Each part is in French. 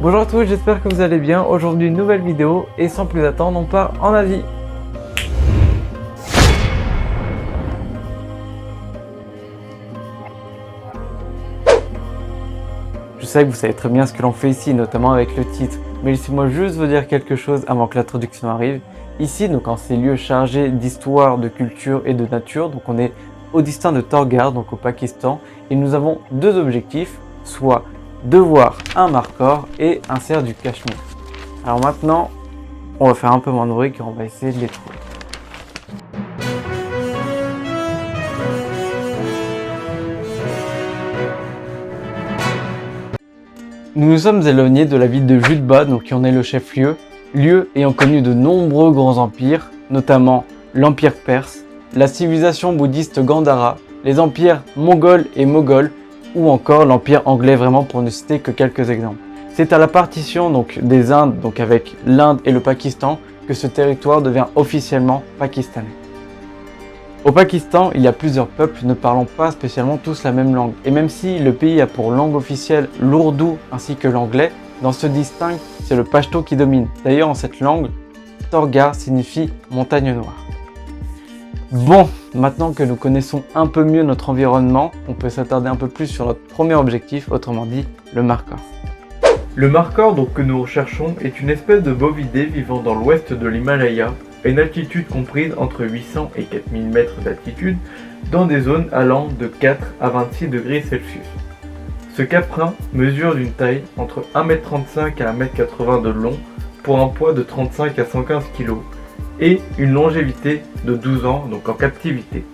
Bonjour à tous, j'espère que vous allez bien. Aujourd'hui, une nouvelle vidéo et sans plus attendre, on part en Asie. Je sais que vous savez très bien ce que l'on fait ici, notamment avec le titre, mais laissez-moi juste vous dire quelque chose avant que l'introduction arrive. Ici, donc en ces lieux chargés d'histoire, de culture et de nature, donc on est au district de Torghar, donc au Pakistan, et nous avons deux objectifs, soit de voir un markhor et un cerf du Cachemire. Alors maintenant, on va faire un peu moins de bruit car on va essayer de les trouver. Nous nous sommes éloignés de la ville de Jutba, donc qui en est le chef-lieu, lieu ayant connu de nombreux grands empires, notamment l'empire perse, la civilisation bouddhiste Gandhara, les empires mongols et moghols, ou encore l'empire anglais, vraiment pour ne citer que quelques exemples. C'est à la partition donc des Indes, donc avec l'Inde et le Pakistan, que ce territoire devient officiellement pakistanais. Au Pakistan, il y a plusieurs peuples ne parlant pas spécialement tous la même langue, et même si le pays a pour langue officielle l'ourdou ainsi que l'anglais, dans ce distinct, c'est le pashto qui domine. D'ailleurs, en cette langue, Torghar signifie montagne noire. Bon, maintenant que nous connaissons un peu mieux notre environnement, on peut s'attarder un peu plus sur notre premier objectif, autrement dit, le markhor. Le markhor donc que nous recherchons est une espèce de bovidé vivant dans l'ouest de l'Himalaya, à une altitude comprise entre 800 et 4000 mètres d'altitude, dans des zones allant de 4 à 26 degrés Celsius. Ce caprin mesure d'une taille entre 1m35 à 1m80 de long pour un poids de 35 à 115 kg et une longévité de 12 ans, donc en captivité.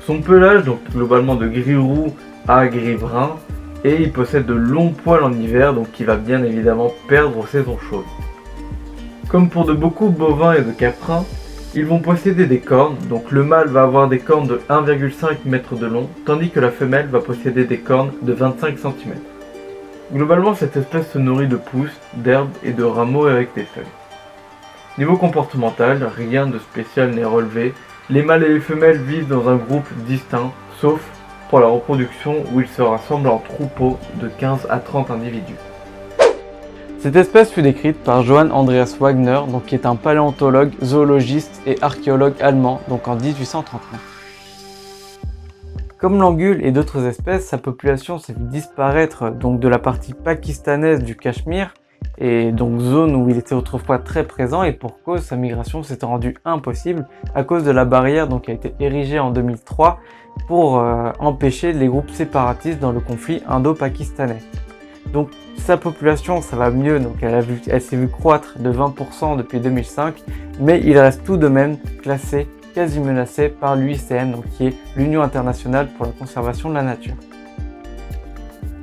Son pelage, donc globalement de gris roux à gris brun, et il possède de longs poils en hiver, donc qui va bien évidemment perdre aux saisons chaudes. Comme pour de beaucoup de bovins et de caprins, ils vont posséder des cornes, donc le mâle va avoir des cornes de 1,5 m de long, tandis que la femelle va posséder des cornes de 25 cm. Globalement, cette espèce se nourrit de pousses, d'herbes et de rameaux avec des feuilles. Niveau comportemental, rien de spécial n'est relevé, les mâles et les femelles vivent dans un groupe distinct, sauf pour la reproduction où ils se rassemblent en troupeaux de 15 à 30 individus. Cette espèce fut décrite par Johann Andreas Wagner, donc qui est un paléontologue, zoologiste et archéologue allemand, donc en 1839. Comme l'angule et d'autres espèces, sa population s'est vue disparaître donc de la partie pakistanaise du Cachemire, et donc zone où il était autrefois très présent, et pour cause, sa migration s'était rendue impossible à cause de la barrière donc, qui a été érigée en 2003 pour empêcher les groupes séparatistes dans le conflit indo-pakistanais. Donc sa population, ça va mieux, donc elle s'est vue croître de 20% depuis 2005, mais il reste tout de même classé quasi menacé par l'UICN, donc qui est l'Union internationale pour la conservation de la nature.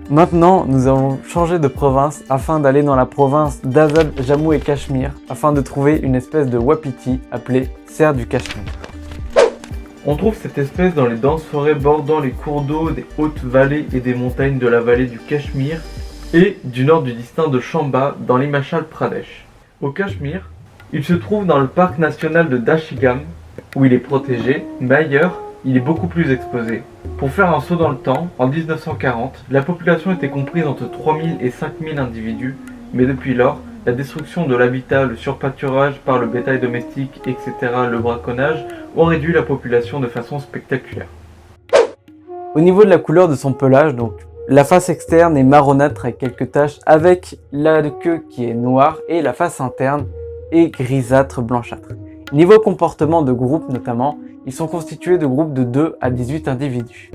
Maintenant, nous allons changer de province afin d'aller dans la province d'Azad, Jammu et Cachemire afin de trouver une espèce de wapiti appelée cerf du Cachemire. On trouve cette espèce dans les denses forêts bordant les cours d'eau des hautes vallées et des montagnes de la vallée du Cachemire et du nord du district de Chamba dans l'Himachal Pradesh. Au Cachemire, il se trouve dans le parc national de Dashigam où il est protégé, mais ailleurs, il est beaucoup plus exposé. Pour faire un saut dans le temps, en 1940, la population était comprise entre 3000 et 5000 individus, mais depuis lors, la destruction de l'habitat, le surpâturage par le bétail domestique, etc., le braconnage, ont réduit la population de façon spectaculaire. Au niveau de la couleur de son pelage, donc la face externe est marronâtre avec quelques taches, avec la queue qui est noire, et la face interne est grisâtre blanchâtre. Niveau comportement de groupe notamment, ils sont constitués de groupes de 2 à 18 individus.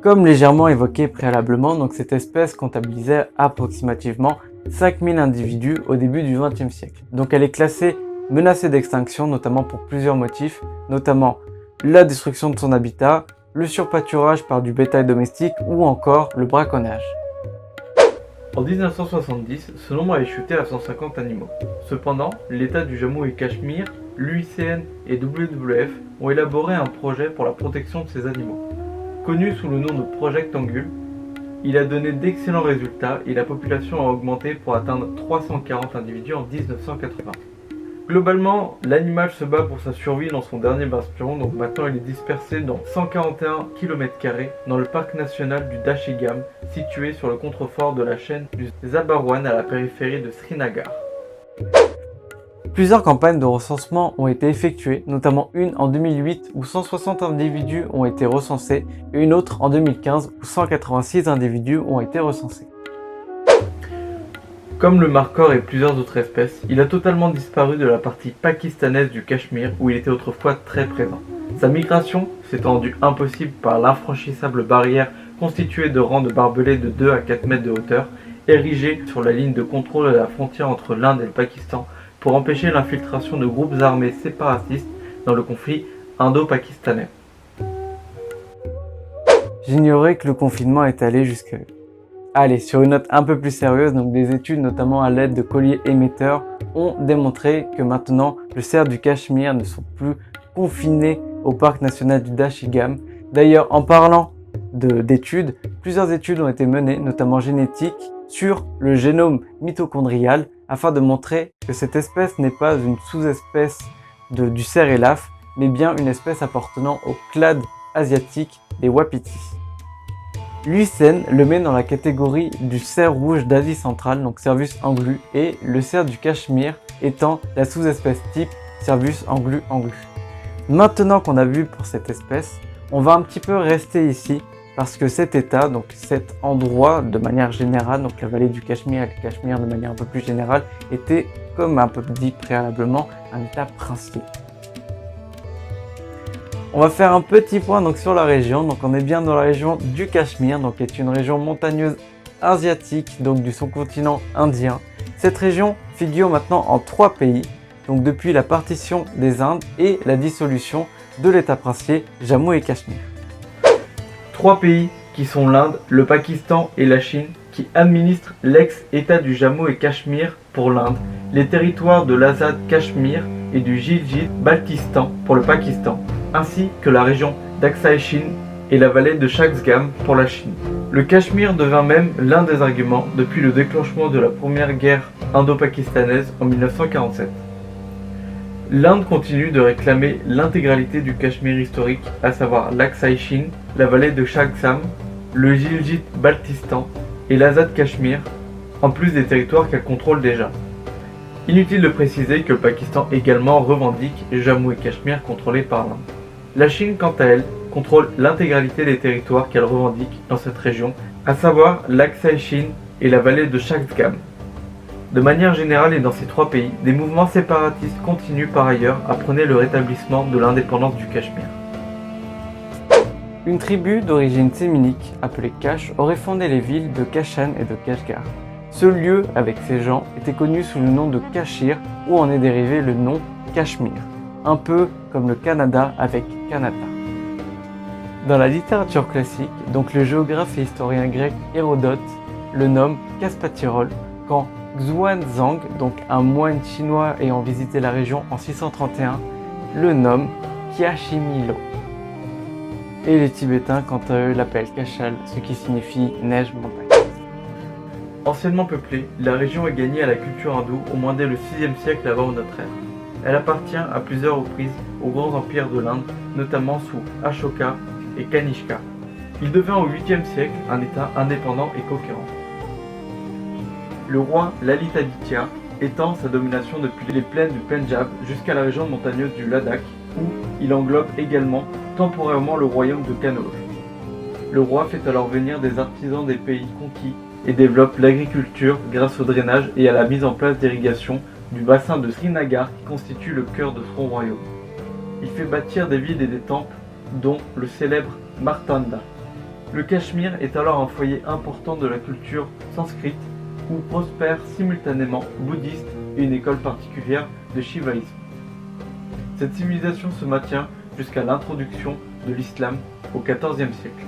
Comme légèrement évoqué préalablement, donc cette espèce comptabilisait approximativement 5000 individus au début du XXe siècle. Donc elle est classée menacée d'extinction, notamment pour plusieurs motifs, notamment la destruction de son habitat, le surpâturage par du bétail domestique ou encore le braconnage. En 1970, ce nombre avait chuté à 150 animaux. Cependant, l'État du Jammu et Cachemire, l'UICN et WWF ont élaboré un projet pour la protection de ces animaux. Connu sous le nom de Project Angul, il a donné d'excellents résultats et la population a augmenté pour atteindre 340 individus en 1980. Globalement, l'animal se bat pour sa survie dans son dernier bastion, donc maintenant il est dispersé dans 141 km² dans le parc national du Dashigam, situé sur le contrefort de la chaîne du Zabarwan à la périphérie de Srinagar. Plusieurs campagnes de recensement ont été effectuées, notamment une en 2008 où 160 individus ont été recensés et une autre en 2015 où 186 individus ont été recensés. Comme le markhor et plusieurs autres espèces, il a totalement disparu de la partie pakistanaise du Cachemire où il était autrefois très présent. Sa migration s'est rendue impossible par l'infranchissable barrière constituée de rangs de barbelés de 2 à 4 mètres de hauteur, érigés sur la ligne de contrôle de la frontière entre l'Inde et le Pakistan pour empêcher l'infiltration de groupes armés séparatistes dans le conflit indo-pakistanais. J'ignorais que le confinement est allé jusque-là. Allez, sur une note un peu plus sérieuse, donc des études notamment à l'aide de colliers émetteurs ont démontré que maintenant le cerf du Cachemire ne sont plus confinés au parc national du Dashigam. D'ailleurs, en parlant d'études, plusieurs études ont été menées, notamment génétiques, sur le génome mitochondrial afin de montrer que cette espèce n'est pas une sous-espèce du cerf élaphe, mais bien une espèce appartenant au clade asiatique des wapitis. L'UICN le met dans la catégorie du cerf rouge d'Asie centrale, donc Cervus anglu, et le cerf du Cachemire étant la sous-espèce type Cervus anglu anglu. Maintenant qu'on a vu pour cette espèce, on va un petit peu rester ici parce que cet état, donc cet endroit de manière générale, donc la vallée du Cachemire et le Cachemire de manière un peu plus générale, était, comme un peu dit préalablement, un état princier. On va faire un petit point donc sur la région. Donc on est bien dans la région du Cachemire, donc qui est une région montagneuse asiatique, donc du sous-continent indien. Cette région figure maintenant en 3 pays, donc depuis la partition des Indes et la dissolution de l'état princier Jammu et Cachemire. 3 pays qui sont l'Inde, le Pakistan et la Chine qui administrent l'ex-état du Jammu et Cachemire pour l'Inde, les territoires de l'Azad Cachemire et du Gilgit-Baltistan pour le Pakistan, ainsi que la région d'Aksai Chin et la vallée de Shaksgam pour la Chine. Le Cachemire devint même l'un des arguments depuis le déclenchement de la première guerre indo-pakistanaise en 1947. L'Inde continue de réclamer l'intégralité du Cachemire historique, à savoir l'Aksai Chin, la vallée de Shaksgam, le Gilgit-Baltistan et l'Azad Cachemire, en plus des territoires qu'elle contrôle déjà. Inutile de préciser que le Pakistan également revendique Jammu et Cachemire contrôlés par l'Inde. La Chine, quant à elle, contrôle l'intégralité des territoires qu'elle revendique dans cette région, à savoir l'Aksai Chin et la vallée de Shaksgam. De manière générale et dans ces 3 pays, des mouvements séparatistes continuent par ailleurs à prôner le rétablissement de l'indépendance du Cachemire. Une tribu d'origine séminique, appelée Kash, aurait fondé les villes de Kashan et de Kashgar. Ce lieu, avec ses gens, était connu sous le nom de Kashir, où en est dérivé le nom Cachemire, un peu comme le Canada avec Kanata. Dans la littérature classique, donc le géographe et historien grec Hérodote le nomme Kaspatyrol, quand Xuanzang, donc un moine chinois ayant visité la région en 631, le nomme Kiachimilo. Et les Tibétains, quant à eux, l'appellent Kachal, ce qui signifie neige montagne. Anciennement peuplée, la région est gagnée à la culture hindoue au moins dès le 6e siècle avant notre ère. Elle appartient à plusieurs reprises aux grands empires de l'Inde, notamment sous Ashoka et Kanishka. Il devint au 8e siècle un état indépendant et conquérant. Le roi Lalitaditya étend sa domination depuis les plaines du Pendjab jusqu'à la région montagneuse du Ladakh, où il englobe également temporairement le royaume de Kannauj. Le roi fait alors venir des artisans des pays conquis et développe l'agriculture grâce au drainage et à la mise en place d'irrigation du bassin de Srinagar qui constitue le cœur de son royaume. Il fait bâtir des villes et des temples, dont le célèbre Martanda. Le Cachemire est alors un foyer important de la culture sanskrite où prospèrent simultanément bouddhistes et une école particulière de shivaïsme. Cette civilisation se maintient jusqu'à l'introduction de l'islam au XIVe siècle.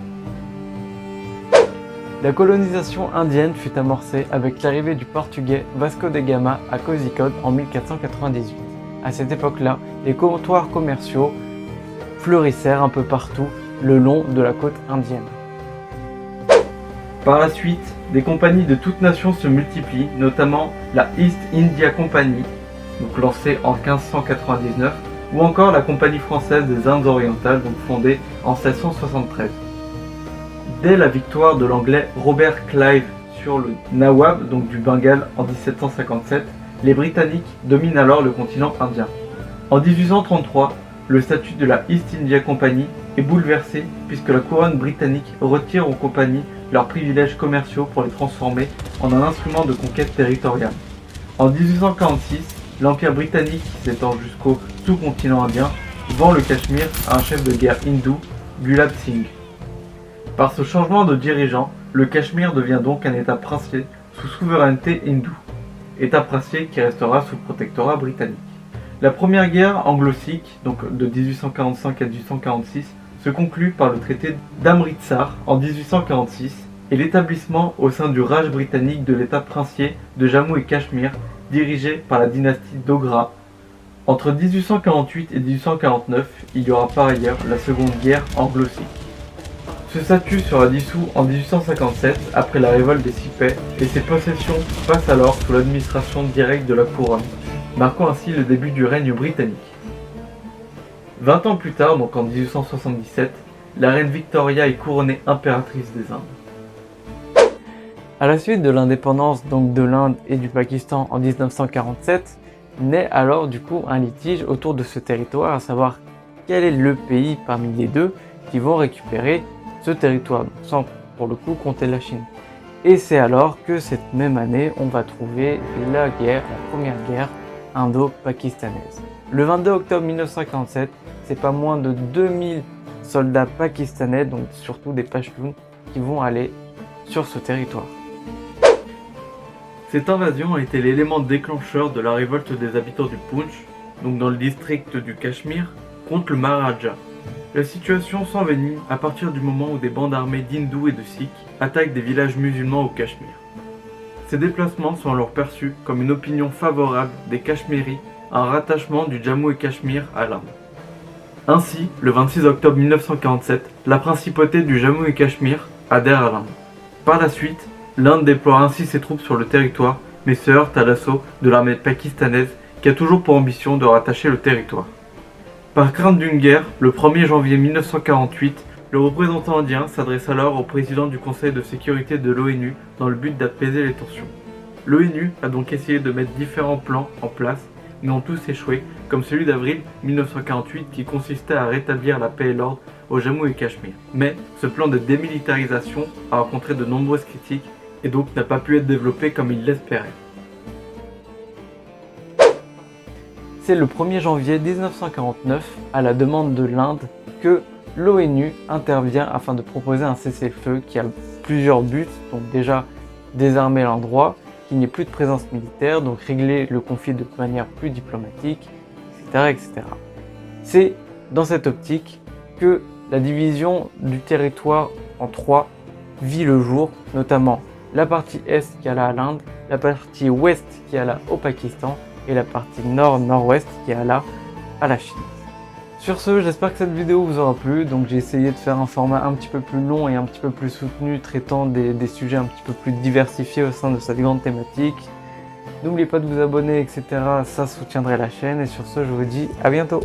La colonisation indienne fut amorcée avec l'arrivée du portugais Vasco da Gama à Kozhikode en 1498. À cette époque-là, les comptoirs commerciaux fleurissèrent un peu partout le long de la côte indienne. Par la suite, des compagnies de toutes nations se multiplient, notamment la East India Company, donc lancée en 1599, ou encore la Compagnie française des Indes orientales, donc fondée en 1673. Dès la victoire de l'anglais Robert Clive sur le Nawab, donc du Bengale, en 1757, les Britanniques dominent alors le continent indien. En 1833, le statut de la East India Company est bouleversé puisque la couronne britannique retire aux compagnies leurs privilèges commerciaux pour les transformer en un instrument de conquête territoriale. En 1846, l'Empire britannique, qui s'étend jusqu'au sous-continent indien, vend le Cachemire à un chef de guerre hindou, Gulab Singh. Par ce changement de dirigeant, le Cachemire devient donc un État princier sous souveraineté hindoue, État princier qui restera sous protectorat britannique. La première guerre anglo-sikh, donc de 1845 à 1846, se conclut par le traité d'Amritsar en 1846 et l'établissement au sein du Raj britannique de l'État princier de Jammu et Cachemire, dirigé par la dynastie Dogra. Entre 1848 et 1849, il y aura par ailleurs la seconde guerre anglo-sikh. Ce statut sera dissous en 1857 après la révolte des Sipais et ses possessions passent alors sous l'administration directe de la couronne, marquant ainsi le début du règne britannique. 20 ans plus tard, donc en 1877, la reine Victoria est couronnée impératrice des Indes. À la suite de l'indépendance donc de l'Inde et du Pakistan en 1947, naît alors du coup un litige autour de ce territoire, à savoir quel est le pays parmi les deux qui vont récupérer ce territoire, donc sans pour le coup compter la Chine. Et c'est alors que cette même année, on va trouver la première guerre indo-pakistanaise. Le 22 octobre 1947, c'est pas moins de 2000 soldats pakistanais, donc surtout des Pashtuns, qui vont aller sur ce territoire. Cette invasion a été l'élément déclencheur de la révolte des habitants du Punch, donc dans le district du Cachemire, contre le Maharaja. La situation s'envenime à partir du moment où des bandes armées d'hindous et de sikhs attaquent des villages musulmans au Cachemire. Ces déplacements sont alors perçus comme une opinion favorable des Cachemiris à un rattachement du Jammu et Cachemire à l'Inde. Ainsi, le 26 octobre 1947, la principauté du Jammu et Cachemire adhère à l'Inde. Par la suite, l'Inde déploie ainsi ses troupes sur le territoire, mais se heurte à l'assaut de l'armée pakistanaise qui a toujours pour ambition de rattacher le territoire. Par crainte d'une guerre, le 1er janvier 1948, le représentant indien s'adresse alors au président du Conseil de sécurité de l'ONU dans le but d'apaiser les tensions. L'ONU a donc essayé de mettre différents plans en place, mais ont tous échoué, comme celui d'avril 1948 qui consistait à rétablir la paix et l'ordre au Jammu et Cachemire. Mais ce plan de démilitarisation a rencontré de nombreuses critiques et donc n'a pas pu être développé comme il l'espérait. C'est le 1er janvier 1949, à la demande de l'Inde, que l'ONU intervient afin de proposer un cessez-le-feu qui a plusieurs buts, donc déjà désarmer l'endroit, qu'il n'y ait plus de présence militaire, donc régler le conflit de manière plus diplomatique, etc. etc. C'est dans cette optique que la division du territoire en trois vit le jour, notamment la partie est qui alla à l'Inde, la partie ouest qui alla au Pakistan et la partie nord-nord-ouest qui alla à la Chine. Sur ce, j'espère que cette vidéo vous aura plu, donc j'ai essayé de faire un format un petit peu plus long et un petit peu plus soutenu, traitant des sujets un petit peu plus diversifiés au sein de cette grande thématique. N'oubliez pas de vous abonner, etc. Ça soutiendrait la chaîne, et sur ce, je vous dis à bientôt.